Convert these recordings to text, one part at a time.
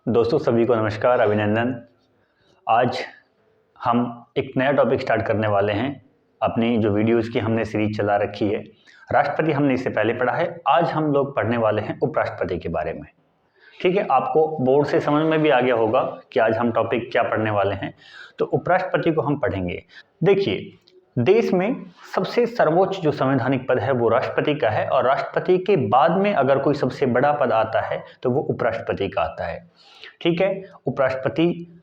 दोस्तों सभी को नमस्कार, अभिनंदन। आज हम एक नया टॉपिक स्टार्ट करने वाले हैं। अपनी जो वीडियोज़ की हमने सीरीज चला रखी है, राष्ट्रपति हमने इससे पहले पढ़ा है। आज हम लोग पढ़ने वाले हैं उपराष्ट्रपति के बारे में। ठीक है, आपको बोर्ड से समझ में भी आ गया होगा कि आज हम टॉपिक क्या पढ़ने वाले हैं। तो उपराष्ट्रपति को हम पढ़ेंगे। देखिए, देश में सबसे सर्वोच्च जो संवैधानिक पद है वो राष्ट्रपति का है, और राष्ट्रपति के बाद में अगर कोई सबसे बड़ा पद आता है तो वो उपराष्ट्रपति का आता है। ठीक है, उपराष्ट्रपति,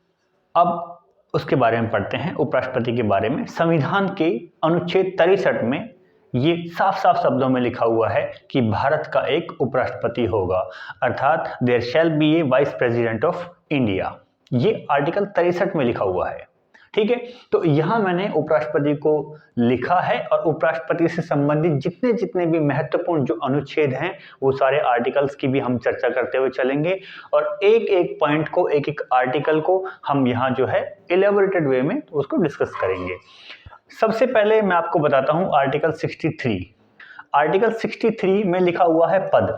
अब उसके बारे में पढ़ते हैं। उपराष्ट्रपति के बारे में संविधान के अनुच्छेद 63 में ये साफ साफ शब्दों में लिखा हुआ है कि भारत का एक उपराष्ट्रपति होगा, अर्थात there shall be a vice president of India. ये आर्टिकल 63 में लिखा हुआ है। ठीक है, तो यहाँ मैंने उपराष्ट्रपति को लिखा है, और उपराष्ट्रपति से संबंधित जितने जितने भी महत्वपूर्ण जो अनुच्छेद हैं वो सारे आर्टिकल्स की भी हम चर्चा करते हुए चलेंगे, और एक एक पॉइंट को, एक एक आर्टिकल को हम यहाँ जो है इलेबोरेटेड वे में उसको डिस्कस करेंगे। सबसे पहले मैं आपको बताता हूँ आर्टिकल 63। आर्टिकल 63 में लिखा हुआ है पद।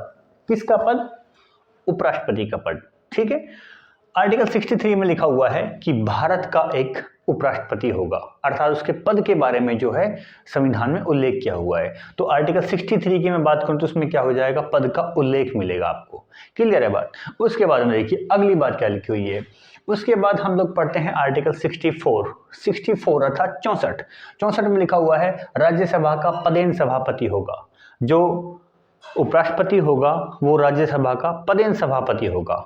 किसका पद? उपराष्ट्रपति का पद। ठीक है, आर्टिकल 63 में लिखा हुआ है कि भारत का एक उपराष्ट्रपति होगा, अर्थात उसके पद के बारे में जो है संविधान में उल्लेख किया हुआ है। तो आर्टिकल 63 की मैं बात करूं तो उसमें क्या हो जाएगा? पद का उल्लेख मिलेगा आपको। क्लियर है बात? उसके बाद में देखिए अगली बात क्या लिखी हुई है। उसके बाद हम लोग पढ़ते हैं आर्टिकल 64 अर्थात 64 में लिखा हुआ है राज्यसभा का पदेन सभापति होगा। जो उपराष्ट्रपति होगा वो राज्यसभा का पदेन सभापति होगा।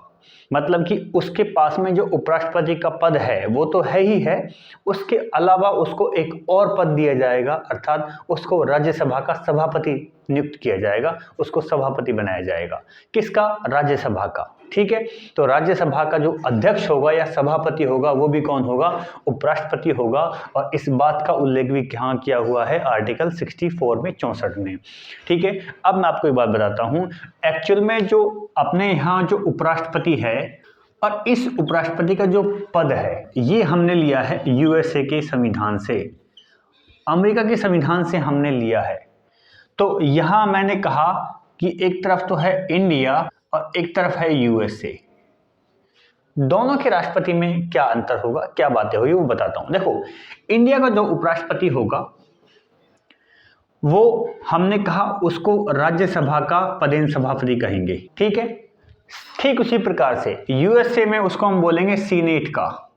मतलब कि उसके पास में जो उपराष्ट्रपति का पद है वो तो है ही है, उसके अलावा उसको एक और पद दिया जाएगा, अर्थात उसको राज्यसभा का सभापति नियुक्त किया जाएगा, उसको सभापति बनाया जाएगा। किसका? राज्यसभा का। ठीक है, तो राज्यसभा का जो अध्यक्ष होगा या सभापति होगा वो भी कौन होगा? उपराष्ट्रपति होगा। और इस बात का उल्लेख भी कहाँ किया हुआ है? आर्टिकल 64 में, 64 में। ठीक है, अब मैं आपको एक बात बताता हूँ। एक्चुअल में जो अपने यहाँ जो उपराष्ट्रपति है, और इस उपराष्ट्रपति का जो पद है ये हमने लिया है यूएसए के संविधान से, अमेरिका के संविधान से हमने लिया है। तो यहाँ मैंने कहा कि एक तरफ तो है इंडिया और एक तरफ है यूएसए। दोनों के राष्ट्रपति में क्या अंतर होगा, क्या बातें होगी वो बताता हूं। देखो, इंडिया का जो उपराष्ट्रपति होगा वो हमने कहा उसको राज्यसभा का पदेन सभापति कहेंगे। ठीक है, ठीक उसी प्रकार से यूएसए में उसको हम बोलेंगे सीनेट का।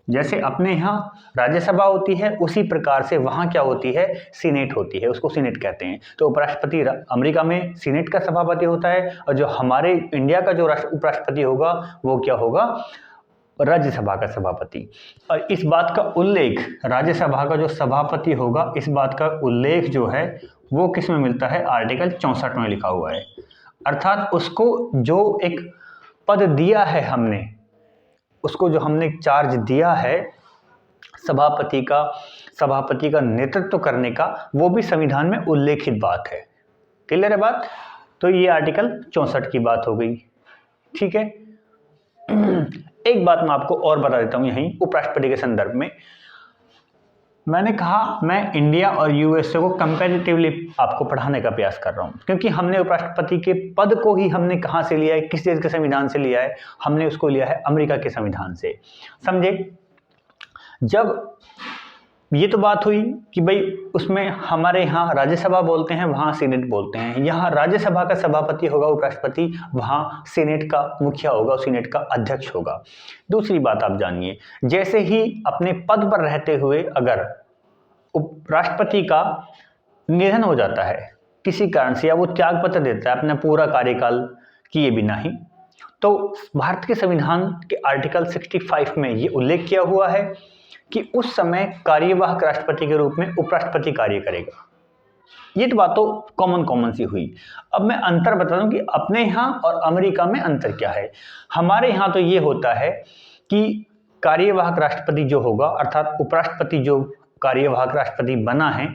जैसे अपने यहाँ राज्यसभा होती है उसी प्रकार से वहाँ क्या होती है? सीनेट होती है, उसको सीनेट कहते हैं। तो उपराष्ट्रपति अमेरिका में सीनेट का सभापति होता है, और जो हमारे इंडिया का जो उपराष्ट्रपति होगा वो क्या होगा? राज्यसभा का सभापति। और इस बात का उल्लेख, राज्यसभा का जो सभापति होगा, इस बात का उल्लेख जो है वो किस में मिलता है? आर्टिकल 64 में लिखा हुआ है। अर्थात उसको जो एक पद दिया है हमने, उसको जो हमने चार्ज दिया है सभापति का नेतृत्व करने का, वो भी संविधान में उल्लेखित बात है। क्लियर है बात? तो ये आर्टिकल 64 की बात हो गई। ठीक है, एक बात मैं आपको और बता देता हूं यहीं उपराष्ट्रपति के संदर्भ में। मैंने कहा मैं इंडिया और यूएसए को कंपैरेटिवली आपको पढ़ाने का प्रयास कर रहा हूं, क्योंकि हमने उपराष्ट्रपति के पद को ही हमने कहां से लिया है, किस देश के संविधान से लिया है? हमने उसको लिया है अमेरिका के संविधान से। समझे? जब ये तो बात हुई कि भाई उसमें हमारे यहाँ राज्यसभा बोलते हैं, वहाँ सीनेट बोलते हैं। यहाँ राज्यसभा का सभापति होगा उपराष्ट्रपति, वहाँ सीनेट का मुखिया होगा, सीनेट का अध्यक्ष होगा। दूसरी बात आप जानिए, जैसे ही अपने पद पर रहते हुए अगर उपराष्ट्रपति का निधन हो जाता है किसी कारण से, या वो त्यागपत्र देता है अपना पूरा कार्यकाल किए बिना ही, तो भारत के संविधान के आर्टिकल 65 में ये उल्लेख किया हुआ है कि उस समय कार्यवाहक राष्ट्रपति के रूप में उपराष्ट्रपति कार्य करेगा। ये तो बात तो कॉमन सी हुई। अब मैं अंतर बता दूं कि अपने यहाँ और अमेरिका में अंतर क्या है। हमारे यहाँ तो ये होता है कि कार्यवाहक राष्ट्रपति जो होगा, अर्थात उपराष्ट्रपति जो कार्यवाहक राष्ट्रपति बना है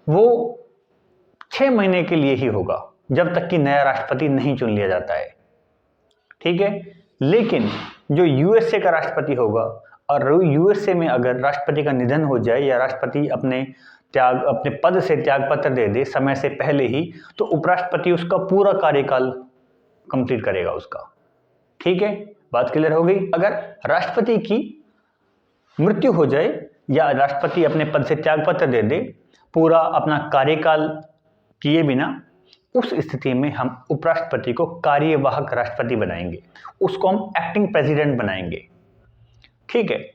वो 6 महीने के लिए ही होगा, जब तक कि नया राष्ट्रपति नहीं चुन लिया जाता है। ठीक है, लेकिन जो यूएसए का राष्ट्रपति होगा, और यूएसए में अगर राष्ट्रपति का निधन हो जाए या राष्ट्रपति अपने पद से त्यागपत्र दे दे समय से पहले ही, तो उपराष्ट्रपति उसका पूरा कार्यकाल कंप्लीट करेगा उसका। ठीक है, बात क्लियर हो गई। अगर राष्ट्रपति की मृत्यु हो जाए या राष्ट्रपति अपने पद से त्यागपत्र दे दे, पूरा अपना कार्यकाल किए बिना, उस स्थिति में हम उपराष्ट्रपति को कार्यवाहक राष्ट्रपति बनाएंगे, उसको हम एक्टिंग प्रेसिडेंट बनाएंगे। ठीक है,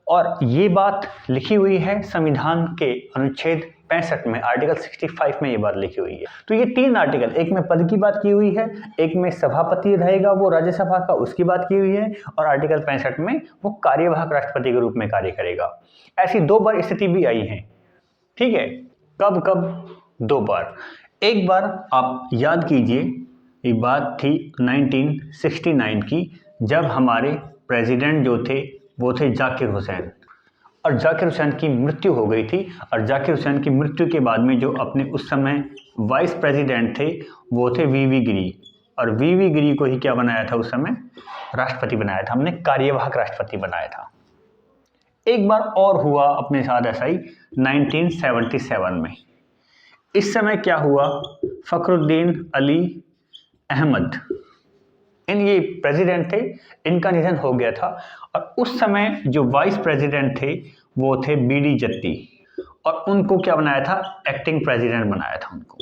और ये बात लिखी हुई है संविधान के अनुच्छेद 65 में, आर्टिकल 65 में ये बात लिखी हुई है। तो ये 3 आर्टिकल, एक में पद की बात की हुई है, एक में सभापति रहेगा वो राज्यसभा का, उसकी बात की हुई है, और आर्टिकल 65 में वो कार्यवाहक राष्ट्रपति के रूप में कार्य करेगा। ऐसी 2 बार स्थिति भी आई है। ठीक है, कब कब? 2 बार। एक बार आप याद कीजिए, ये बात थी 1969 की, जब हमारे प्रेसिडेंट जो थे वो थे जाकिर हुसैन, और जाकिर हुसैन की मृत्यु हो गई थी। और जाकिर हुसैन की मृत्यु के बाद में जो अपने उस समय वाइस प्रेसिडेंट थे वो थे वीवी गिरी, और वीवी गिरी को ही क्या बनाया था उस समय? राष्ट्रपति बनाया था, हमने कार्यवाहक राष्ट्रपति बनाया था। एक बार और हुआ अपने साथ ऐसा ही 1977 में। इस समय क्या हुआ? फखरुद्दीन अली अहमद, ये प्रेसिडेंट थे, इनका निधन हो गया था, और उस समय जो वाइस प्रेसिडेंट थे वो थे बीडी जत्ती, और उनको क्या बनाया था? एक्टिंग प्रेसिडेंट बनाया था उनको।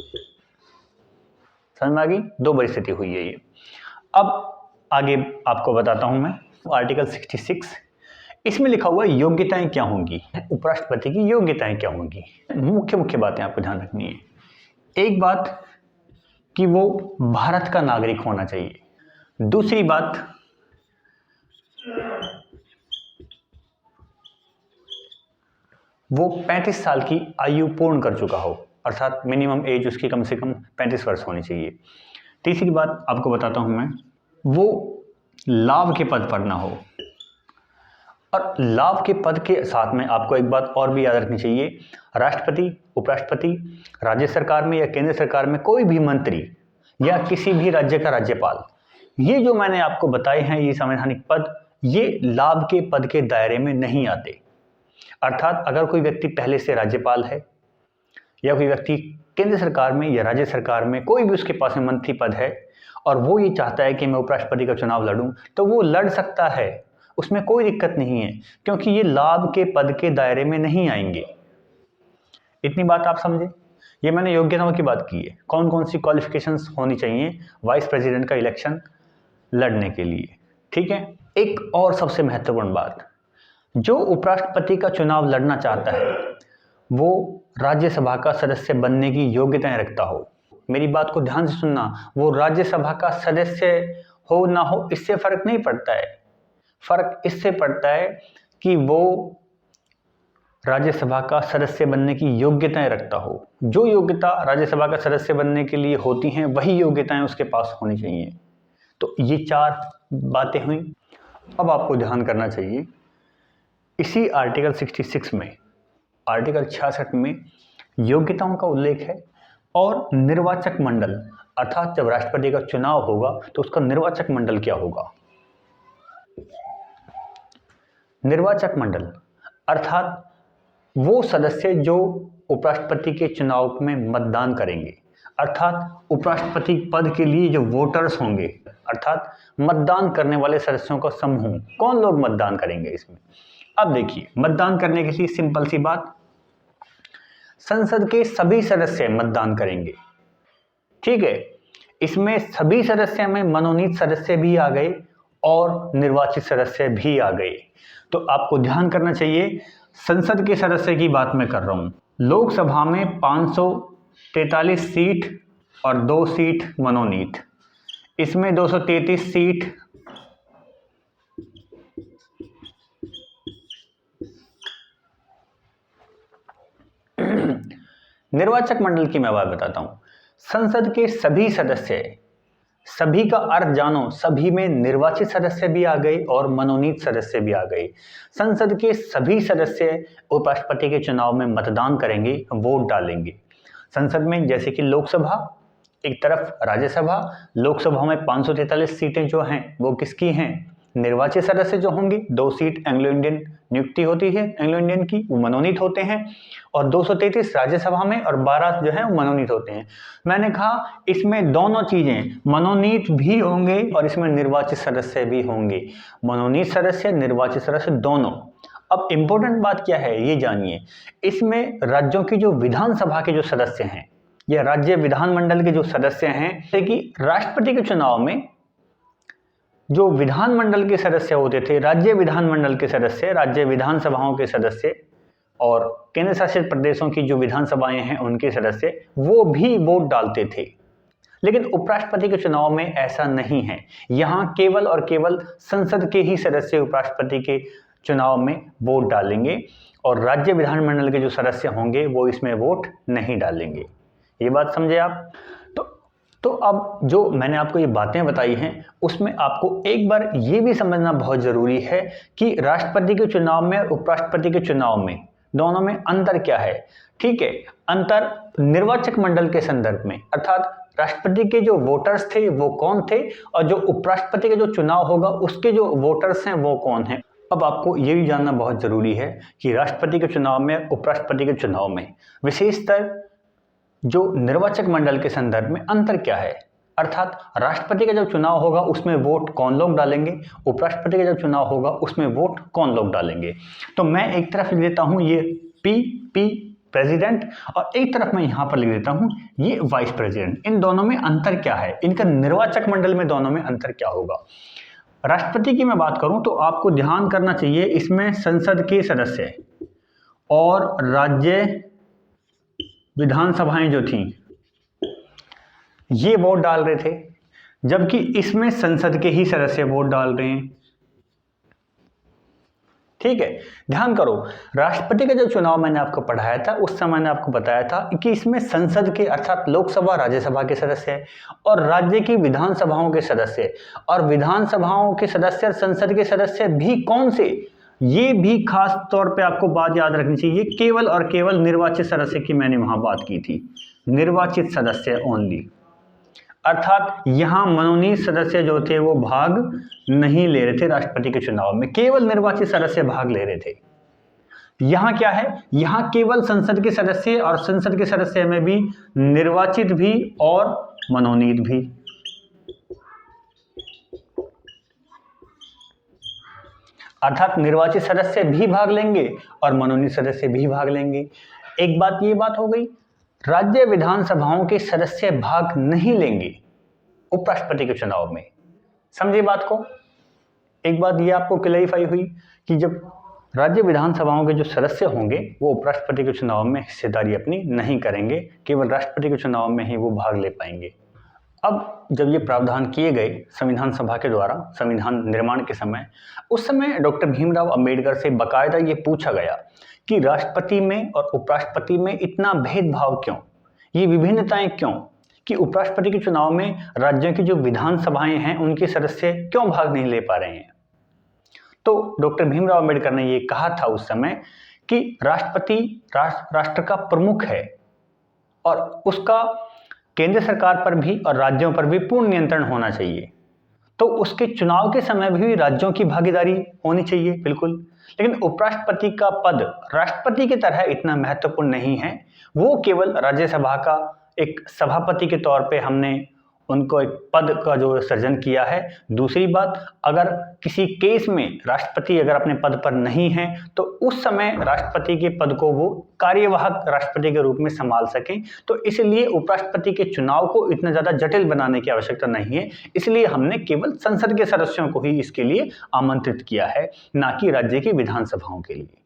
समझ में आ गई? 2 बार स्थिति हुई है ये। अब आगे आपको बताता हूं मैं आर्टिकल 66, इसमें लिखा हुआ है योग्यताएं क्या होंगी, उपराष्ट्रपति की योग्यताएं क्या होंगी। मुख्य मुख्य बातें आपको ध्यान रखनी है। एक बात कि वो भारत का नागरिक होना चाहिए। दूसरी बात, वो 35 साल की आयु पूर्ण कर चुका हो, अर्थात मिनिमम एज उसकी कम से कम 35 वर्ष होनी चाहिए। तीसरी बात आपको बताता हूं मैं, वो लाभ के पद पर ना हो। और लाभ के पद के साथ में आपको एक बात और भी याद रखनी चाहिए, राष्ट्रपति, उपराष्ट्रपति, राज्य सरकार में या केंद्र सरकार में कोई भी मंत्री या किसी भी राज्य का राज्यपाल, ये जो मैंने आपको बताए हैं ये संवैधानिक पद, ये लाभ के पद के दायरे में नहीं आते। अर्थात अगर कोई व्यक्ति पहले से राज्यपाल है या कोई व्यक्ति केंद्र सरकार में या राज्य सरकार में कोई भी उसके पास में मंत्री पद है और वो ये चाहता है कि मैं उपराष्ट्रपति का चुनाव लड़ूं, तो वो लड़ सकता है, उसमें कोई दिक्कत नहीं है, क्योंकि ये लाभ के पद के दायरे में नहीं आएंगे। इतनी बात आप समझे। ये मैंने योग्यताओं की बात की है, कौन कौन सी क्वालिफिकेशंस होनी चाहिए वाइस प्रेसिडेंट का इलेक्शन लड़ने के लिए। ठीक है, एक और सबसे महत्वपूर्ण बात, जो उपराष्ट्रपति का चुनाव लड़ना चाहता है वो राज्यसभा का सदस्य बनने की योग्यताएं रखता हो। मेरी बात को ध्यान से सुनना, वो राज्यसभा का सदस्य हो ना हो इससे फर्क नहीं पड़ता है, फर्क इससे पड़ता है कि वो राज्यसभा का सदस्य बनने की योग्यताएं रखता हो। जो योग्यता राज्यसभा का सदस्य बनने के लिए होती हैं वही योग्यताएं उसके पास होनी चाहिए। तो ये 4 बातें हुई। अब आपको ध्यान करना चाहिए, इसी आर्टिकल 66 में, आर्टिकल 66 में योग्यताओं का उल्लेख है, और निर्वाचक मंडल, अर्थात जब राष्ट्रपति का चुनाव होगा तो उसका निर्वाचक मंडल क्या होगा। निर्वाचक मंडल अर्थात वो सदस्य जो उपराष्ट्रपति के चुनाव में मतदान करेंगे, अर्थात उपराष्ट्रपति पद के लिए जो वोटर्स होंगे, अर्थात मतदान करने वाले सदस्यों का समूह, कौन लोग मतदान करेंगे इसमें। अब देखिए, मतदान करने के लिए सिंपल सी बात, संसद के सभी सदस्य मतदान करेंगे। ठीक है, इसमें सभी सदस्य में मनोनीत सदस्य भी आ गए और निर्वाचित सदस्य भी आ गए। तो आपको ध्यान करना चाहिए, संसद के सदस्य की बात मैं कर रहा हूं। लोकसभा में 543 सीट और 2 सीट मनोनीत, इसमें 233 सीट निर्वाचक मंडल की मैं बात बताता हूं। संसद के सभी सदस्य, सभी का अर्थ जानो, सभी में निर्वाचित सदस्य भी आ गए और मनोनीत सदस्य भी आ गए। संसद के सभी सदस्य उपराष्ट्रपति के चुनाव में मतदान करेंगे, वोट डालेंगे। संसद में जैसे कि लोकसभा एक तरफ, राज्यसभा, लोकसभा में 543 सीटें जो हैं वो किसकी हैं? निर्वाचित सदस्य जो होंगे 2 सीट एंग्लो इंडियन नियुक्ति होती है एंग्लो इंडियन की, वो मनोनीत होते हैं, और 233 राज्यसभा में और 12 जो है वो मनोनीत होते हैं। मैंने कहा इसमें दोनों चीजें, मनोनीत भी होंगे और इसमें निर्वाचित सदस्य भी होंगे, मनोनीत सदस्य निर्वाचित सदस्य दोनों। अब इंपॉर्टेंट बात क्या है ये जानिए, इसमें राज्यों की जो विधानसभा के जो सदस्य हैं या राज्य विधानमंडल के जो सदस्य हैं, जैसे कि राष्ट्रपति के चुनाव में जो विधानमंडल के सदस्य होते थे, राज्य विधानमंडल के सदस्य, राज्य विधानसभाओं के सदस्य और केंद्र शासित प्रदेशों की जो विधानसभाएं हैं उनके सदस्य, वो भी वोट डालते थे। लेकिन उपराष्ट्रपति के चुनाव में ऐसा नहीं है, यहाँ केवल और केवल संसद के ही सदस्य उपराष्ट्रपति के चुनाव में वोट डालेंगे और राज्य विधानमंडल के जो सदस्य होंगे वो इसमें वोट नहीं डालेंगे। ये बात समझे आप? तो अब जो मैंने आपको ये बातें बताई हैं उसमें आपको एक बार ये भी समझना बहुत जरूरी है कि राष्ट्रपति के चुनाव में और उपराष्ट्रपति के चुनाव में दोनों में अंतर क्या है। ठीक है, अंतर निर्वाचक मंडल के संदर्भ में, अर्थात राष्ट्रपति के जो वोटर्स थे वो कौन थे और जो उपराष्ट्रपति का जो चुनाव होगा उसके जो वोटर्स हैं वो कौन है। अब आपको ये भी जानना बहुत जरूरी है कि राष्ट्रपति के चुनाव में उपराष्ट्रपति के चुनाव में विशेषतर जो निर्वाचक मंडल के संदर्भ में अंतर क्या है, अर्थात राष्ट्रपति का जब चुनाव होगा उसमें वोट कौन लोग डालेंगे, उपराष्ट्रपति का जब चुनाव होगा उसमें वोट कौन लोग डालेंगे। तो मैं एक तरफ लिख देता हूं ये पी प्रेसिडेंट और एक तरफ मैं यहां पर लिख देता हूं ये वाइस प्रेसिडेंट। इन दोनों में अंतर क्या है, इनका निर्वाचक मंडल में दोनों में अंतर क्या होगा। राष्ट्रपति की मैं बात करूं तो आपको ध्यान करना चाहिए, इसमें संसद के सदस्य और राज्य विधानसभाएं जो थी ये वोट डाल रहे थे, जबकि इसमें संसद के ही सदस्य वोट डाल रहे हैं। ठीक है, ध्यान करो, राष्ट्रपति का जो चुनाव मैंने आपको पढ़ाया था उस समय मैंने आपको बताया था कि इसमें संसद के अर्थात लोकसभा राज्यसभा के सदस्य हैं और राज्य की विधानसभाओं के सदस्य, और विधानसभाओं के सदस्य और संसद के सदस्य भी कौन से, ये भी खास तौर पे आपको बात याद रखनी चाहिए, केवल और केवल निर्वाचित सदस्य की मैंने वहां बात की थी, निर्वाचित सदस्य ओनली। अर्थात यहां मनोनीत सदस्य जो थे वो भाग नहीं ले रहे थे राष्ट्रपति के चुनाव में, केवल निर्वाचित सदस्य भाग ले रहे थे। यहां क्या है, यहां केवल संसद के सदस्य और संसद के सदस्य में भी निर्वाचित भी और मनोनीत भी। अर्थात निर्वाचित सदस्य भी भाग लेंगे और मनोनीत सदस्य भी भाग लेंगे। एक बात ये बात हो गई, राज्य विधानसभाओं के सदस्य भाग नहीं लेंगे उपराष्ट्रपति के चुनाव में। समझे बात को? एक बात ये आपको क्लैरिफाई हुई कि जब राज्य विधानसभाओं के जो सदस्य होंगे वो उपराष्ट्रपति के चुनाव में हिस्सेदारी अपनी नहीं करेंगे, केवल राष्ट्रपति के चुनाव में ही वो भाग ले पाएंगे। अब जब ये प्रावधान किए गए संविधान सभा के द्वारा संविधान निर्माण के समय, उस समय डॉक्टर भीमराव अंबेडकर से बाकायदा ये पूछा गया कि राष्ट्रपति में और उपराष्ट्रपति में इतना भेदभाव क्यों, ये विभिन्नताएं क्यों, कि उपराष्ट्रपति के चुनाव में राज्यों की जो विधानसभाएं हैं उनके सदस्य क्यों भाग नहीं ले पा रहे हैं। तो डॉक्टर भीमराव अंबेडकर ने ये कहा था उस समय कि राष्ट्रपति राष्ट्र का प्रमुख है और उसका केंद्र सरकार पर भी और राज्यों पर भी पूर्ण नियंत्रण होना चाहिए, तो उसके चुनाव के समय भी राज्यों की भागीदारी होनी चाहिए बिल्कुल। लेकिन उपराष्ट्रपति का पद राष्ट्रपति की तरह इतना महत्वपूर्ण नहीं है, वो केवल राज्यसभा का एक सभापति के तौर पे हमने उनको एक पद का जो सृजन किया है। दूसरी बात, अगर किसी केस में राष्ट्रपति अगर अपने पद पर नहीं है तो उस समय राष्ट्रपति के पद को वो कार्यवाहक राष्ट्रपति के रूप में संभाल सकें, तो इसलिए उपराष्ट्रपति के चुनाव को इतना ज़्यादा जटिल बनाने की आवश्यकता नहीं है। इसलिए हमने केवल संसद के सदस्यों को ही इसके लिए आमंत्रित किया है, ना कि राज्य की विधानसभाओं के लिए।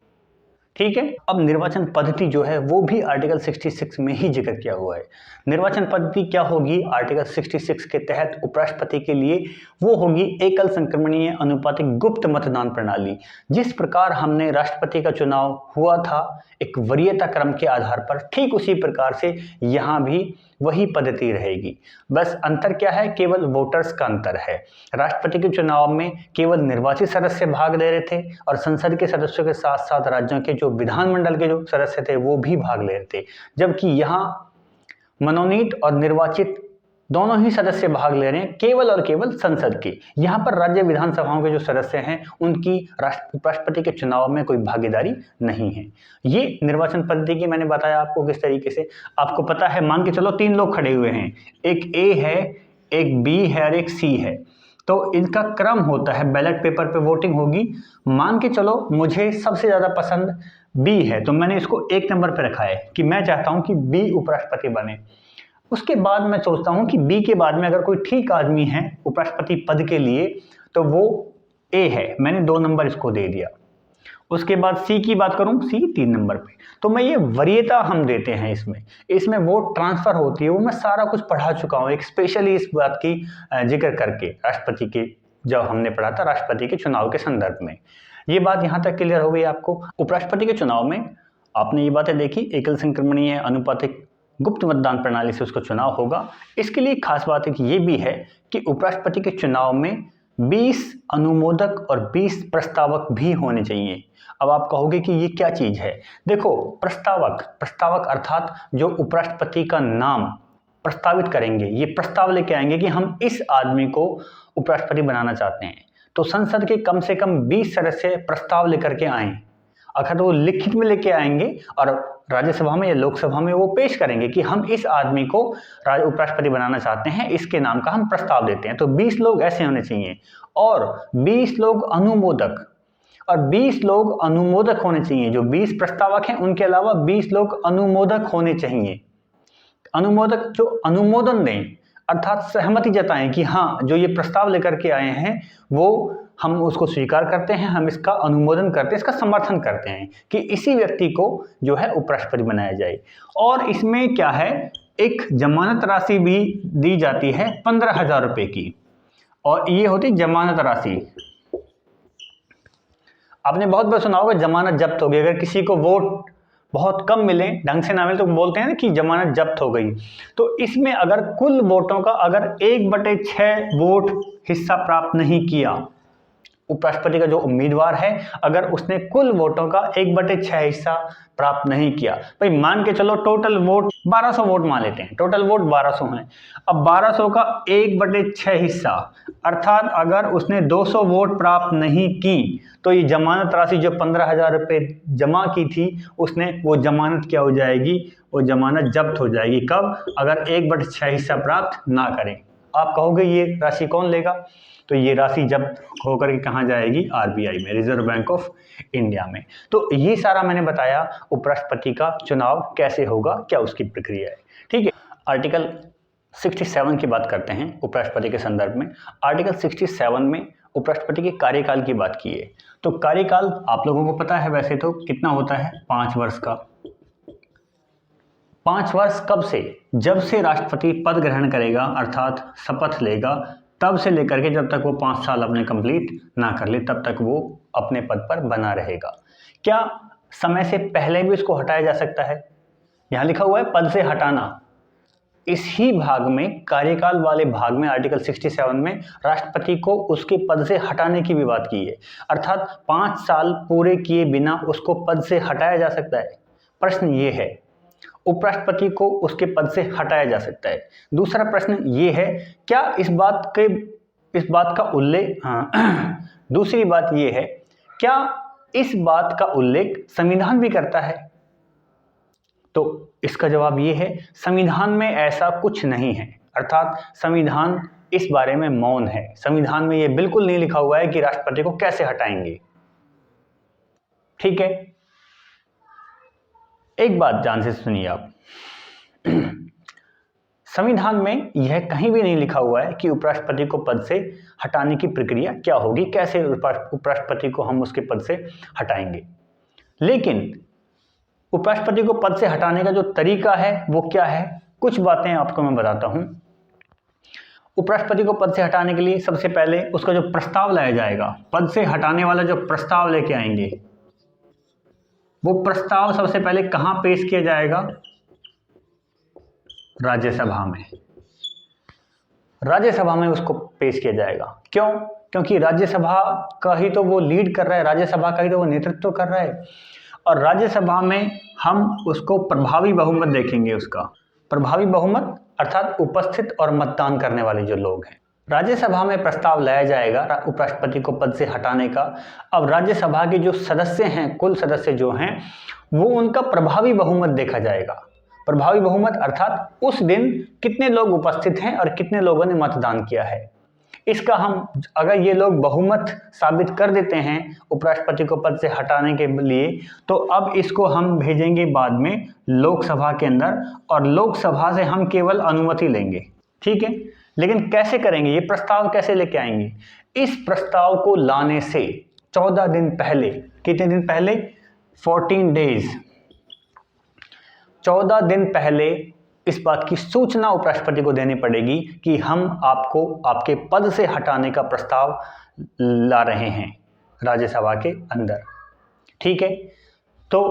ठीक है, अब निर्वाचन पद्धति जो है वो भी आर्टिकल 66 में ही जिक्र किया हुआ है। निर्वाचन पद्धति क्या होगी आर्टिकल 66 के तहत उपराष्ट्रपति के लिए? वो होगी एकल संक्रमणीय अनुपातिक गुप्त मतदान प्रणाली। जिस प्रकार हमने राष्ट्रपति का चुनाव हुआ था एक वरीयता क्रम के आधार पर, ठीक उसी प्रकार से यहाँ भी वही पद्धति रहेगी। बस अंतर क्या है, केवल वोटर्स का अंतर है। राष्ट्रपति के चुनाव में केवल निर्वाचित सदस्य भाग ले रहे थे और संसद के सदस्यों के साथ साथ राज्यों के जो विधानमंडल के जो सदस्य थे वो भी भाग ले रहे थे, जबकि यहाँ मनोनीत और निर्वाचित दोनों ही सदस्य भाग ले रहे हैं, केवल और केवल संसद के। यहाँ पर राज्य विधानसभाओं के जो सदस्य हैं उनकी उपराष्ट्रपति के चुनाव में कोई भागीदारी नहीं है। ये निर्वाचन पद्धति की मैंने बताया आपको किस तरीके से। आपको पता है, मान के चलो 3 लोग खड़े हुए हैं, एक ए है, एक बी है और एक सी है। तो इनका क्रम होता है, बैलेट पेपर पे वोटिंग होगी। मान के चलो मुझे सबसे ज़्यादा पसंद बी है, तो मैंने इसको 1 नंबर पे रखा है कि मैं चाहता हूँ कि बी उपराष्ट्रपति बने। उसके बाद मैं सोचता हूं कि बी के बाद में अगर कोई ठीक आदमी है उपराष्ट्रपति पद के लिए तो वो ए है, मैंने 2 नंबर इसको दे दिया। उसके बाद सी की बात करूं, सी 3 नंबर पे। तो मैं ये वरीयता हम देते हैं इसमें वोट ट्रांसफर होती है, वो मैं सारा कुछ पढ़ा चुका हूं, एक स्पेशली इस बात की जिक्र करके राष्ट्रपति के, जब हमने पढ़ा था राष्ट्रपति के चुनाव के संदर्भ में। ये बात यहाँ तक क्लियर हो गई आपको। उपराष्ट्रपति के चुनाव में आपने ये बातें देखी, एकल संक्रमणीय अनुपातिक गुप्त मतदान प्रणाली से उसका चुनाव होगा। इसके लिए खास बात एक ये भी है कि उपराष्ट्रपति के चुनाव में 20 अनुमोदक और 20 प्रस्तावक भी होने चाहिए। अब आप कहोगे कि ये क्या चीज है। देखो, प्रस्तावक अर्थात जो उपराष्ट्रपति का नाम प्रस्तावित करेंगे, ये प्रस्ताव लेके आएंगे कि हम इस आदमी को उपराष्ट्रपति बनाना चाहते हैं। तो संसद के कम से कम 20 सदस्य प्रस्ताव लेकर के आए। अगर वो लिखित में लेके आएंगे और राज्यसभा में या लोकसभा में वो पेश करेंगे कि हम इस आदमी को उपराष्ट्रपति बनाना चाहते हैं, इसके नाम का हम प्रस्ताव देते हैं, तो 20 लोग ऐसे होने चाहिए और 20 लोग अनुमोदक और 20 लोग अनुमोदक होने चाहिए। जो 20 प्रस्तावक हैं उनके अलावा 20 लोग अनुमोदक होने चाहिए। अनुमोदक जो अनुमोदन दें, अर्थात सहमति जताएं कि हाँ, जो ये प्रस्ताव लेकर के आए हैं वो हम उसको स्वीकार करते हैं, हम इसका अनुमोदन करते हैं, इसका समर्थन करते हैं कि इसी व्यक्ति को जो है उपराष्ट्रपति बनाया जाए। और इसमें क्या है, एक जमानत राशि भी दी जाती है 15,000 रुपए की, और ये होती जमानत राशि। आपने बहुत बार सुना होगा जमानत जब्त हो गई। अगर किसी को वोट बहुत कम मिले, ढंग से ना मिले, तो बोलते हैं ना कि जमानत जब्त हो गई। तो इसमें अगर कुल वोटों का अगर 1/6 वोट हिस्सा प्राप्त नहीं किया, उपराष्ट्रपति का जो उम्मीदवार है, अगर उसने कुल वोटों का 1/6 हिस्सा प्राप्त नहीं किया, भाई मान के चलो टोटल वोट 1200 वोट मान लेते हैं, टोटल वोट 1200 हैं। अब 1200 का 1/6 हिस्सा, अर्थात अगर उसने 200 वोट प्राप्त नहीं की तो ये जमानत राशि जो 15,000 रुपये जमा की थी उसने, वो जमानत क्या हो जाएगी, वो जमानत जब्त हो जाएगी। कब? अगर 1/6 हिस्सा प्राप्त ना करें। आप कहोगे ये राशि कौन लेगा, तो ये राशि जब्त होकर के कहाँ जाएगी, आरबीआई में, रिजर्व बैंक ऑफ इंडिया में। तो ये सारा मैंने बताया उपराष्ट्रपति का चुनाव कैसे होगा, क्या उसकी प्रक्रिया है। ठीक है, आर्टिकल 67 की बात करते हैं उपराष्ट्रपति के संदर्भ में। आर्टिकल 67 में उपराष्ट्रपति के कार्यकाल की बात की है। तो कार्यकाल आप लोगों को पता है वैसे तो कितना होता है, 5 वर्ष का। 5 वर्ष कब से? जब से राष्ट्रपति पद ग्रहण करेगा, अर्थात शपथ लेगा, तब से लेकर के जब तक वो 5 साल अपने कंप्लीट ना कर ले, तब तक वो अपने पद पर बना रहेगा। क्या समय से पहले भी उसको हटाया जा सकता है? यहाँ लिखा हुआ है पद से हटाना। इसी भाग में, कार्यकाल वाले भाग में, आर्टिकल 67 में राष्ट्रपति को उसके पद से हटाने की भी बात की है, अर्थात 5 साल पूरे किए बिना उसको पद से हटाया जा सकता है। प्रश्न ये है, उपराष्ट्रपति को उसके पद से हटाया जा सकता है। दूसरा प्रश्न ये है, क्या इस बात का उल्लेख, दूसरी बात ये है, क्या इस बात का उल्लेख संविधान भी करता है? तो इसका जवाब ये है, संविधान में ऐसा कुछ नहीं है, अर्थात संविधान इस बारे में मौन है। संविधान में ये बिल्कुल नहीं लिखा हुआ है कि राष्ट्रपति को कैसे हटाएंगे। ठीक है, एक बात ध्यान से सुनिए आप, संविधान में यह कहीं भी नहीं लिखा हुआ है कि उपराष्ट्रपति को पद से हटाने की प्रक्रिया क्या होगी, कैसे उपराष्ट्रपति को हम उसके पद से हटाएंगे। लेकिन उपराष्ट्रपति को पद से हटाने का जो तरीका है वो क्या है, कुछ बातें आपको मैं बताता हूं। उपराष्ट्रपति को पद से हटाने के लिए सबसे पहले उसका जो प्रस्ताव लाया जाएगा, पद से हटाने वाला जो प्रस्ताव लेके आएंगे, वो प्रस्ताव सबसे पहले कहां पेश किया जाएगा, राज्यसभा में। राज्यसभा में उसको पेश किया जाएगा। क्यों? क्योंकि राज्यसभा का ही तो वो लीड कर रहा है, राज्यसभा का ही तो वो नेतृत्व कर रहा है, और राज्यसभा में हम उसको प्रभावी बहुमत देखेंगे। उसका प्रभावी बहुमत अर्थात उपस्थित और मतदान करने वाले जो लोग हैं। राज्यसभा में प्रस्ताव लाया जाएगा उपराष्ट्रपति को पद से हटाने का। अब राज्यसभा के जो सदस्य हैं, कुल सदस्य जो हैं, वो उनका प्रभावी बहुमत देखा जाएगा। प्रभावी बहुमत अर्थात उस दिन कितने लोग उपस्थित हैं और कितने लोगों ने मतदान किया है। इसका हम, अगर ये लोग बहुमत साबित कर देते हैं उपराष्ट्रपति को पद से हटाने के लिए, तो अब इसको हम भेजेंगे बाद में लोकसभा के अंदर, और लोकसभा से हम केवल अनुमति लेंगे। ठीक है, लेकिन कैसे करेंगे, ये प्रस्ताव कैसे लेके आएंगे? इस प्रस्ताव को लाने से 14 दिन पहले, कितने दिन पहले? 14 डेज, 14 दिन पहले इस बात की सूचना उपराष्ट्रपति को देनी पड़ेगी कि हम आपको आपके पद से हटाने का प्रस्ताव ला रहे हैं राज्यसभा के अंदर। ठीक है, तो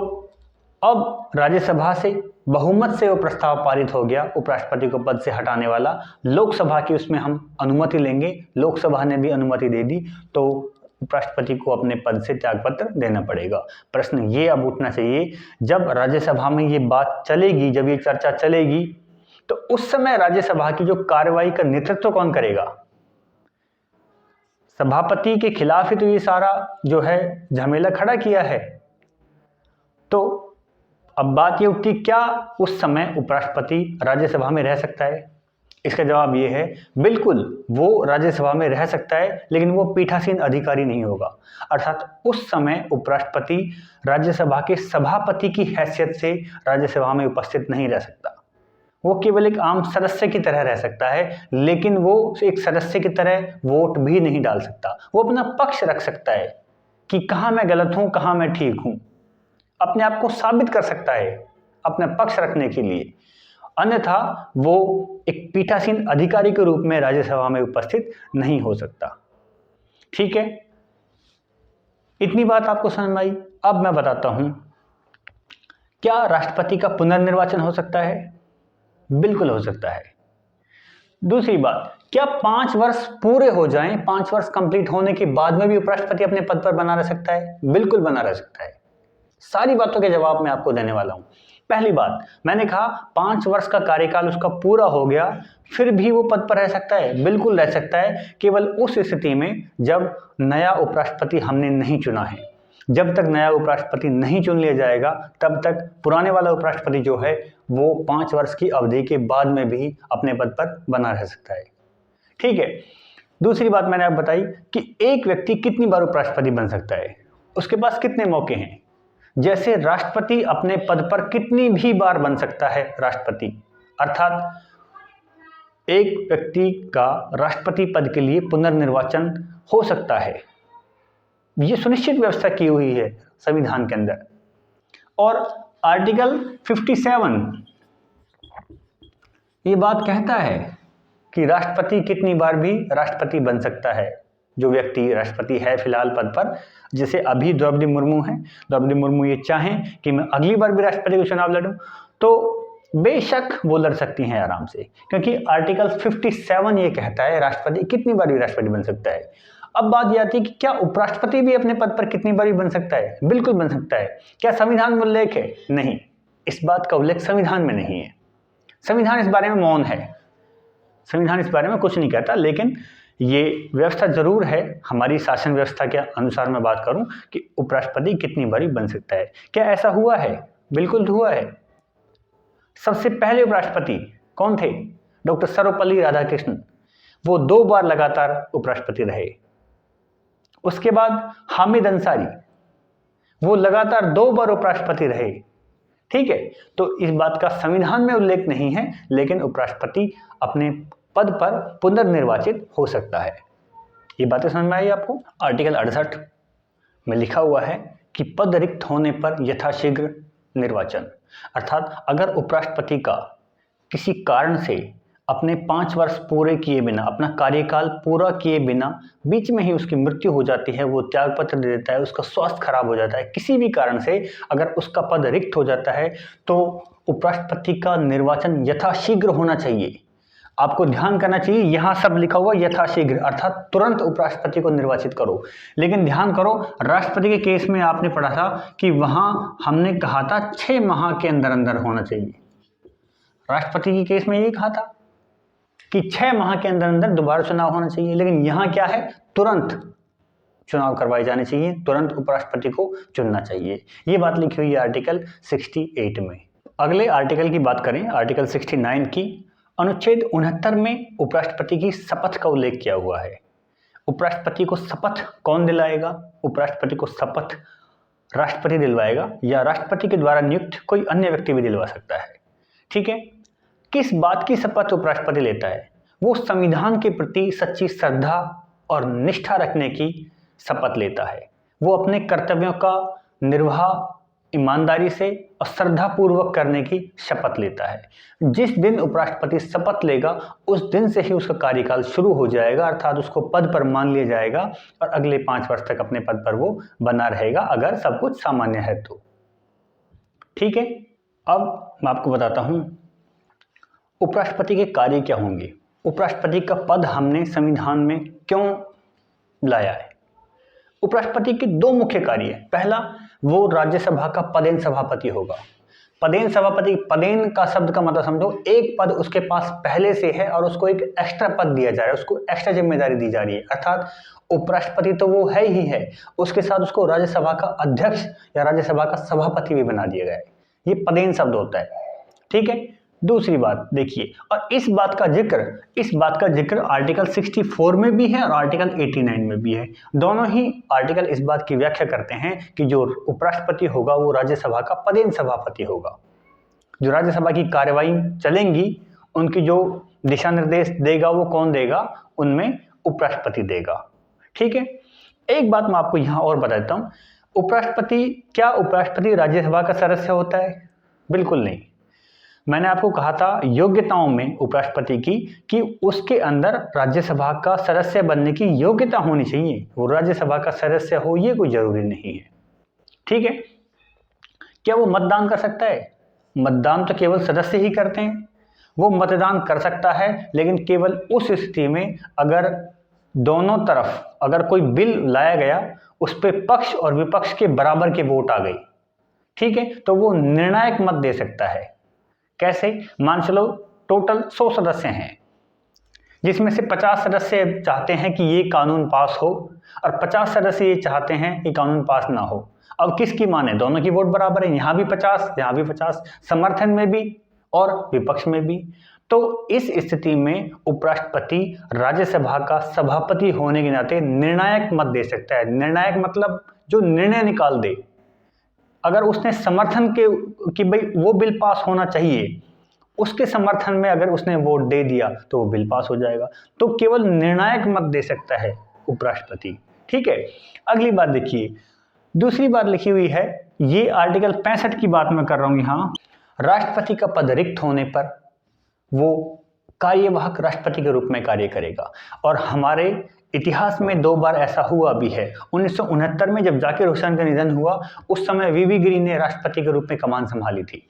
अब राज्यसभा से बहुमत से वो प्रस्ताव पारित हो गया उपराष्ट्रपति को पद से हटाने वाला। लोकसभा की उसमें हम अनुमति लेंगे, लोकसभा ने भी अनुमति दे दी, तो उपराष्ट्रपति को अपने पद से त्यागपत्र देना पड़ेगा। प्रश्न ये अब उठना चाहिए, जब राज्यसभा में ये बात चलेगी, जब ये चर्चा चलेगी, तो उस समय राज्यसभा की जो कार्रवाई का नेतृत्व कौन करेगा? सभापति के खिलाफ ही तो ये सारा जो है झमेला खड़ा किया है। तो अब बात ये उठती, क्या उस समय उपराष्ट्रपति राज्यसभा में रह सकता है? इसका जवाब ये है, बिल्कुल वो राज्यसभा में रह सकता है, लेकिन वो पीठासीन अधिकारी नहीं होगा। अर्थात उस समय उपराष्ट्रपति राज्यसभा के सभापति की हैसियत से राज्यसभा में उपस्थित नहीं रह सकता। वो केवल एक आम सदस्य की तरह रह सकता है, लेकिन वो एक सदस्य की तरह वोट भी नहीं डाल सकता। वो अपना पक्ष रख सकता है कि कहाँ मैं गलत हूँ, कहाँ मैं ठीक हूँ, अपने आप को साबित कर सकता है अपना पक्ष रखने के लिए। अन्यथा वो एक पीठासीन अधिकारी के रूप में राज्यसभा में उपस्थित नहीं हो सकता। ठीक है, इतनी बात आपको समझ में आई। अब मैं बताता हूं, क्या राष्ट्रपति का पुनर्निर्वाचन हो सकता है? बिल्कुल हो सकता है। दूसरी बात, क्या 5 वर्ष पूरे हो जाएं, 5 वर्ष कंप्लीट होने के बाद में भी उपराष्ट्रपति अपने पद पर बना रह सकता है? बिल्कुल बना रह सकता है। सारी बातों के जवाब मैं आपको देने वाला हूं। पहली बात, मैंने कहा 5 वर्ष का कार्यकाल उसका पूरा हो गया, फिर भी वो पद पर रह सकता है। बिल्कुल रह सकता है, केवल उस स्थिति में जब नया उपराष्ट्रपति हमने नहीं चुना है। जब तक नया उपराष्ट्रपति नहीं चुन लिया जाएगा, तब तक पुराने वाला उपराष्ट्रपति जो है वो 5 वर्ष की अवधि के बाद में भी अपने पद पर बना रह सकता है। ठीक है, दूसरी बात मैंने आपको बताई कि एक व्यक्ति कितनी बार उपराष्ट्रपति बन सकता है, उसके पास कितने मौके हैं। जैसे राष्ट्रपति अपने पद पर कितनी भी बार बन सकता है राष्ट्रपति, अर्थात एक व्यक्ति का राष्ट्रपति पद के लिए पुनर्निर्वाचन हो सकता है। ये सुनिश्चित व्यवस्था की हुई है संविधान के अंदर। और आर्टिकल 57 ये बात कहता है कि राष्ट्रपति कितनी बार भी राष्ट्रपति बन सकता है। जो व्यक्ति राष्ट्रपति है फिलहाल पद पर, जैसे अभी द्रौपदी मुर्मू हैं, द्रौपदी मुर्मू ये चाहें कि मैं अगली बार भी राष्ट्रपति का चुनाव लड़ूं, तो बेशक वो लड़ सकती हैं आराम से, क्योंकि आर्टिकल 57 ये कहता है राष्ट्रपति कितनी बार भी राष्ट्रपति बन सकता है। अब बात ये आती है कि क्या उपराष्ट्रपति भी अपने पद पर कितनी बार भी बन सकता है? बिल्कुल बन सकता है। क्या संविधान में उल्लेख है? नहीं, इस बात का उल्लेख संविधान में नहीं है। संविधान इस बारे में मौन है, संविधान इस बारे में कुछ नहीं कहता। लेकिन ये व्यवस्था जरूर है, हमारी शासन व्यवस्था के अनुसार मैं बात करूं कि उपराष्ट्रपति कितनी बारी बन सकता है। क्या ऐसा हुआ है? बिल्कुल हुआ है। सबसे पहले उपराष्ट्रपति कौन थे? डॉक्टर सर्वपल्ली राधाकृष्णन। वो 2 बार लगातार उपराष्ट्रपति रहे। उसके बाद हामिद अंसारी, वो लगातार 2 बार उपराष्ट्रपति रहे। ठीक है, तो इस बात का संविधान में उल्लेख नहीं है, लेकिन उपराष्ट्रपति अपने पद पर पुनर्निर्वाचित हो सकता है। ये बातें समझ में आई आपको? आर्टिकल 68 में लिखा हुआ है कि पद रिक्त होने पर यथाशीघ्र निर्वाचन, अर्थात अगर उपराष्ट्रपति का किसी कारण से अपने 5 वर्ष पूरे किए बिना, अपना कार्यकाल पूरा किए बिना बीच में ही उसकी मृत्यु हो जाती है, वो त्यागपत्र दे देता है, उसका स्वास्थ्य खराब हो जाता है, किसी भी कारण से अगर उसका पद रिक्त हो जाता है, तो उपराष्ट्रपति का निर्वाचन यथाशीघ्र होना चाहिए। आपको ध्यान करना चाहिए, यहाँ सब लिखा हुआ यथाशीघ्र, अर्थात तुरंत उपराष्ट्रपति को निर्वाचित करो। लेकिन ध्यान करो, राष्ट्रपति के केस में आपने पढ़ा था कि वहां हमने कहा था 6 माह के अंदर अंदर होना चाहिए। राष्ट्रपति के केस में यही कहा था कि 6 माह के अंदर अंदर दोबारा चुनाव होना चाहिए, लेकिन यहाँ क्या है, तुरंत चुनाव करवाए जाने चाहिए, तुरंत उपराष्ट्रपति को चुनना चाहिए। ये बात लिखी हुई है आर्टिकल 68 में। अगले आर्टिकल की बात करें, आर्टिकल 69 की, अनुच्छेद 69 में उपराष्ट्रपति की शपथ का उल्लेख किया हुआ है। उपराष्ट्रपति को शपथ कौन दिलाएगा? उपराष्ट्रपति को शपथ राष्ट्रपति दिलवाएगा या राष्ट्रपति के द्वारा नियुक्त कोई अन्य व्यक्ति भी दिलवा सकता है। ठीक है, किस बात की शपथ उपराष्ट्रपति लेता है? वो संविधान के प्रति सच्ची श्रद्धा और निष्ठा रखने की शपथ लेता है। वो अपने कर्तव्यों का निर्वाह ईमानदारी से और श्रद्धा पूर्वक करने की शपथ लेता है। जिस दिन उपराष्ट्रपति शपथ लेगा उस दिन से ही उसका कार्यकाल शुरू हो जाएगा, अर्थात उसको पद पर मान लिया जाएगा और अगले 5 वर्ष तक अपने पद पर वो बना रहेगा, अगर सब कुछ सामान्य है तो। ठीक है, अब मैं आपको बताता हूं उपराष्ट्रपति के कार्य क्या होंगे, उपराष्ट्रपति का पद हमने संविधान में क्यों लाया है। उपराष्ट्रपति के 2 मुख्य कार्य हैं। पहला, वो राज्यसभा का पदेन सभापति होगा। पदेन सभापति, पदेन का शब्द का मतलब समझो, एक पद उसके पास पहले से है और उसको एक एक्स्ट्रा पद दिया जा रहा है, उसको एक्स्ट्रा जिम्मेदारी दी जा रही है। अर्थात उपराष्ट्रपति तो वो है ही है, उसके साथ उसको राज्यसभा का अध्यक्ष या राज्यसभा का सभापति भी बना दिया गया है। ये पदेन शब्द होता है। ठीक है, दूसरी बात देखिए, और इस बात का जिक्र आर्टिकल 64 में भी है और आर्टिकल 89 में भी है। दोनों ही आर्टिकल इस बात की व्याख्या करते हैं कि जो उपराष्ट्रपति होगा वो राज्यसभा का पदेन सभापति होगा। जो राज्यसभा की कार्यवाही चलेंगी उनकी जो दिशा निर्देश देगा वो कौन देगा? उनमें उपराष्ट्रपति देगा। ठीक है, एक बात मैं आपको यहाँ और बता देता हूँ, क्या उपराष्ट्रपति राज्यसभा का सदस्य होता है? बिल्कुल नहीं। मैंने आपको कहा था योग्यताओं में उपराष्ट्रपति की कि उसके अंदर राज्यसभा का सदस्य बनने की योग्यता होनी चाहिए, वो राज्यसभा का सदस्य हो ये कोई जरूरी नहीं है। ठीक है, क्या वो मतदान कर सकता है? मतदान तो केवल सदस्य ही करते हैं। वो मतदान कर सकता है लेकिन केवल उस स्थिति में अगर दोनों तरफ अगर कोई बिल लाया गया उस पर पक्ष और विपक्ष के बराबर के वोट आ गई, ठीक है, तो वो निर्णायक मत दे सकता है। कैसे? मान चलो टोटल 100 सदस्य हैं जिसमें से 50 सदस्य चाहते हैं कि ये कानून पास हो और 50 सदस्य ये चाहते हैं कि कानून पास ना हो। अब किसकी माने? दोनों की वोट बराबर है, यहाँ भी 50 यहाँ भी 50, समर्थन में भी और विपक्ष में भी। तो इस स्थिति में उपराष्ट्रपति राज्यसभा का सभापति होने के नाते निर्णायक मत दे सकता है। निर्णायक मतलब जो निर्णय निकाल दे। अगर उसने समर्थन के कि भाई वो बिल पास होना चाहिए, उसके समर्थन में अगर उसने वोट दे दिया तो वो बिल पास हो जाएगा। तो केवल निर्णायक मत दे सकता है उपराष्ट्रपति। ठीक है, अगली बात देखिए, दूसरी बात लिखी हुई है, ये आर्टिकल 65 की बात मैं कर रहा हूं यहाँ। राष्ट्रपति का पद रिक्त होने पर वो कार्यवाहक राष्ट्रपति के रूप में कार्य करेगा और हमारे इतिहास में 2 बार ऐसा हुआ भी है। 1969 में जब जाकिर हुसैन का निधन हुआ उस समय वीवी गिरी ने राष्ट्रपति के रूप में कमान संभाली थी।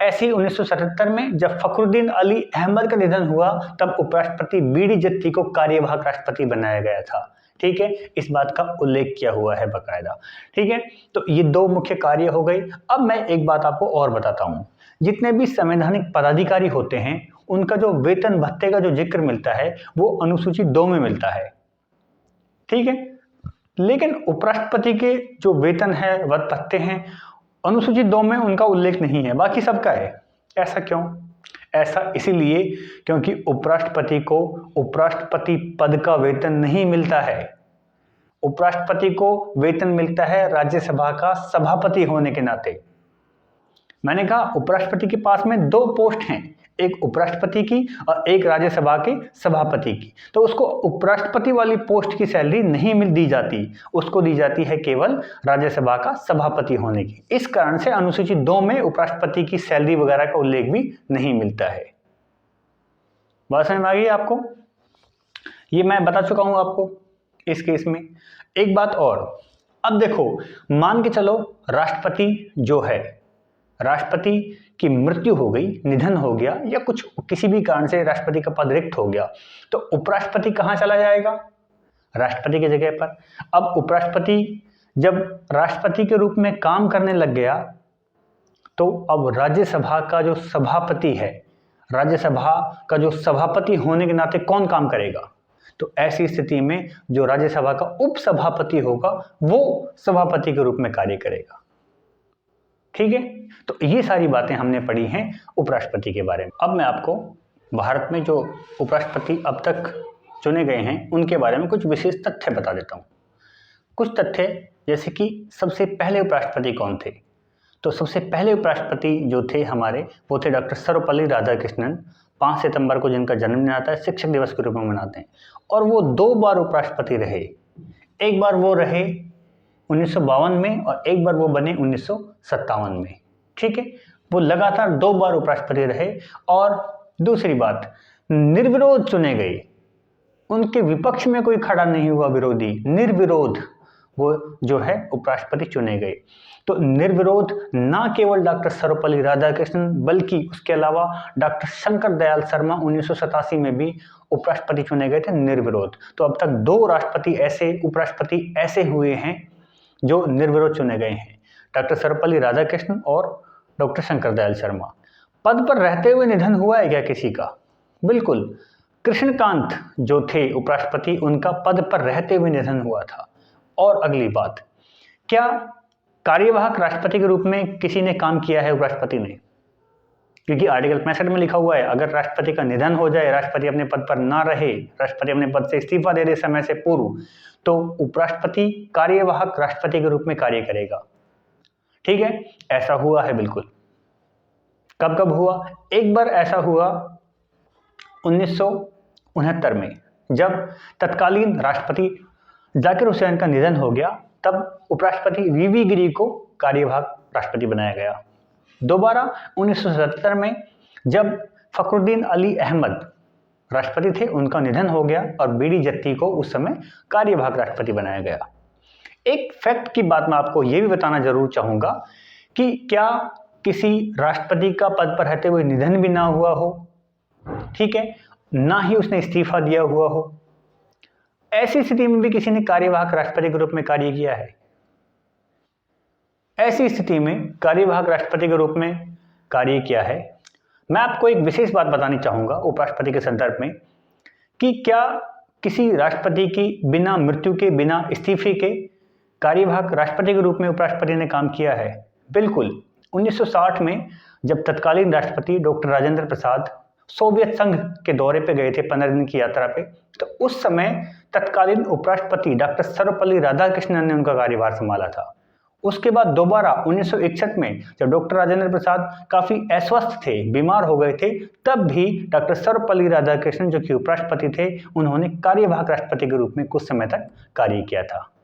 ऐसे ही 1977 में जब फखरुद्दीन अली अहमद का निधन हुआ तब उपराष्ट्रपति बीडी जत्ती को कार्यवाहक राष्ट्रपति बनाया गया था। ठीक है, इस बात का उल्लेख किया हुआ है बकायदा। ठीक है, तो ये 2 मुख्य कार्य हो गए। अब मैं एक बात आपको और बताता हूँ, जितने भी संवैधानिक पदाधिकारी होते हैं उनका जो वेतन भत्ते का जो जिक्र मिलता है वो अनुसूची 2 में मिलता है। ठीक है, लेकिन उपराष्ट्रपति के जो वेतन है वह भत्ते हैं अनुसूची 2 में उनका उल्लेख नहीं है, बाकी सबका है। ऐसा क्यों? ऐसा इसीलिए क्योंकि उपराष्ट्रपति को उपराष्ट्रपति पद का वेतन नहीं मिलता है। उपराष्ट्रपति को वेतन मिलता है राज्यसभा का सभापति होने के नाते। मैंने कहा उपराष्ट्रपति के पास में 2 पोस्ट हैं, एक उपराष्ट्रपति की और एक राज्यसभा के सभापति की। तो उसको उपराष्ट्रपति वाली पोस्ट की सैलरी नहीं दी जाती, उसको दी जाती है केवल राज्यसभा का सभापति होने की। इस कारण से अनुसूची 2 में उपराष्ट्रपति की सैलरी वगैरह का उल्लेख भी नहीं मिलता है। बात समझ में आ गई आपको? ये मैं बता चुका हूं आपको इस केस में। एक बात और, अब देखो, मान के चलो राष्ट्रपति जो है, राष्ट्रपति की मृत्यु हो गई, निधन हो गया या कुछ किसी भी कारण से राष्ट्रपति का पद रिक्त हो गया, तो उपराष्ट्रपति कहाँ चला जाएगा? राष्ट्रपति की जगह पर। अब उपराष्ट्रपति जब राष्ट्रपति के रूप में काम करने लग गया तो अब राज्यसभा का जो सभापति है, राज्यसभा का जो सभापति होने के नाते कौन काम करेगा? तो ऐसी स्थिति में जो राज्यसभा का उपसभापति होगा वो सभापति के रूप में कार्य करेगा। ठीक है, तो ये सारी बातें हमने पढ़ी हैं उपराष्ट्रपति के बारे में। अब मैं आपको भारत में जो उपराष्ट्रपति अब तक चुने गए हैं उनके बारे में कुछ विशेष तथ्य बता देता हूँ। कुछ तथ्य जैसे कि सबसे पहले उपराष्ट्रपति कौन थे? तो सबसे पहले उपराष्ट्रपति जो थे हमारे वो थे डॉक्टर सर्वपल्ली राधाकृष्णन, 5 सितंबर को जिनका जन्मदिन आता है, शिक्षक दिवस के रूप में मनाते हैं। और वो 2 बार उपराष्ट्रपति रहे। एक बार वो रहे 1952 में और एक बार वो बने 1957 में। ठीक है, वो लगातार 2 बार उपराष्ट्रपति रहे। और दूसरी बात, निर्विरोध चुने गए, उनके विपक्ष में कोई खड़ा नहीं हुआ विरोधी, निर्विरोध वो जो है उपराष्ट्रपति चुने गए। तो निर्विरोध ना केवल डॉक्टर सर्वपल्ली राधाकृष्णन बल्कि उसके अलावा डॉक्टर शंकर दयाल शर्मा 1987 में भी उपराष्ट्रपति चुने गए थे निर्विरोध। तो अब तक 2 उपराष्ट्रपति ऐसे हुए हैं जो निर्विरोध चुने गए हैं, डॉक्टर सर्वपल्ली राधाकृष्णन और डॉक्टर शंकर दयाल शर्मा। पद पर रहते हुए निधन हुआ है क्या किसी का? बिल्कुल, कृष्णकांत जो थे उपराष्ट्रपति उनका पद पर रहते हुए निधन हुआ था। और अगली बात, क्या कार्यवाहक राष्ट्रपति के रूप में किसी ने काम किया है उपराष्ट्रपति ने? क्योंकि आर्टिकल 65 में लिखा हुआ है अगर राष्ट्रपति का निधन हो जाए, राष्ट्रपति अपने पद पर ना रहे, राष्ट्रपति अपने पद से इस्तीफा दे दे समय से पूर्व, तो उपराष्ट्रपति कार्यवाहक राष्ट्रपति के रूप में कार्य करेगा। ठीक है, ऐसा हुआ है बिल्कुल। कब कब हुआ? एक बार ऐसा हुआ 1969 में, जब तत्कालीन राष्ट्रपति जाकिर हुसैन का निधन हो गया, तब उपराष्ट्रपति वीवी गिरी को कार्यवाहक राष्ट्रपति बनाया गया। दोबारा 1977 में जब फखरुद्दीन अली अहमद राष्ट्रपति थे, उनका निधन हो गया और बीडी जत्ती को उस समय कार्यवाहक राष्ट्रपति बनाया गया। एक फैक्ट की बात मैं आपको ये भी बताना जरूर चाहूँगा कि क्या किसी राष्ट्रपति का पद पर रहते हुए निधन भी ना हुआ हो, ठीक है, ना ही उसने इस्तीफा दिया हुआ हो, ऐसी स्थिति में भी किसी ने कार्यवाहक राष्ट्रपति के रूप में कार्य किया है? ऐसी स्थिति में कार्यवाहक राष्ट्रपति के रूप में कार्य किया है। मैं आपको एक विशेष बात बतानी चाहूँगा उपराष्ट्रपति के संदर्भ में कि क्या किसी राष्ट्रपति की बिना मृत्यु के, बिना इस्तीफे के कार्यवाहक राष्ट्रपति के रूप में उपराष्ट्रपति ने काम किया है? बिल्कुल। 1960 में जब तत्कालीन राष्ट्रपति डॉक्टर राजेंद्र प्रसाद सोवियत संघ के दौरे पे गए थे 15 दिन की यात्रा पे, तो उस समय तत्कालीन उपराष्ट्रपति डॉक्टर सर्वपल्ली राधाकृष्णन ने उनका कार्यभार संभाला था। उसके बाद दोबारा 1961 में जब डॉक्टर राजेंद्र प्रसाद काफी अस्वस्थ थे, बीमार हो गए थे, तब भी डॉक्टर सर्वपल्ली राधाकृष्णन जो कि उपराष्ट्रपति थे, उन्होंने कार्यवाहक राष्ट्रपति के रूप में कुछ समय तक कार्य किया था।